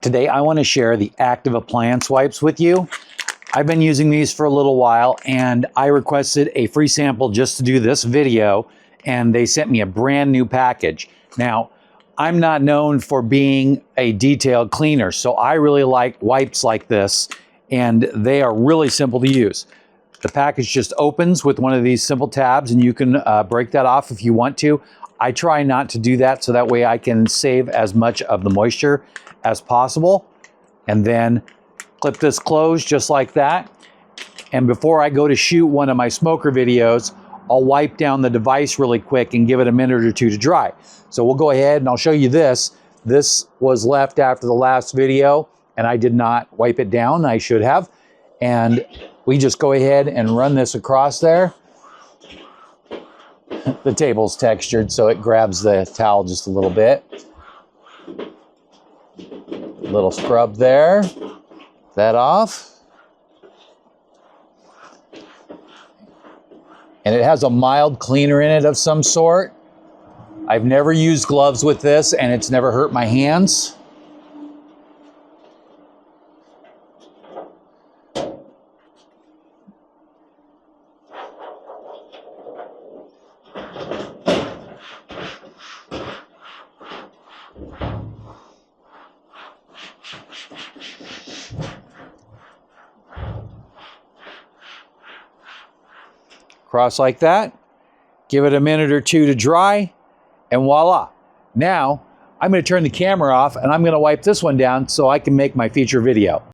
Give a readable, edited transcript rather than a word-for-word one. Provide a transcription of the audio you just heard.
Today I want to share the active appliance wipes with you. I've been using these for a little while and I requested a free sample just to do this video, and they sent me a brand new package. Now, I'm not known for being a detailed cleaner, so I really like wipes like this, and they are really simple to use. The package just opens with one of these simple tabs, and you can break that off if you want to. I try not to do that so that way I can save as much of the moisture as possible. And then clip this closed just like that. And before I go to shoot one of my smoker videos, I'll wipe down the device really quick and give it a minute or two to dry. So we'll go ahead and I'll show you this. This was left after the last video and I did not wipe it down. I should have. And we just go ahead and run this across there. The table's textured, so it grabs the towel just a little bit. Little scrub there. That off. And it has a mild cleaner in it of some sort. I've never used gloves with this and it's never hurt my hands. Cross like that, give it a minute or two to dry, and voila. Now, I'm going to turn the camera off and I'm going to wipe this one down so I can make my feature video.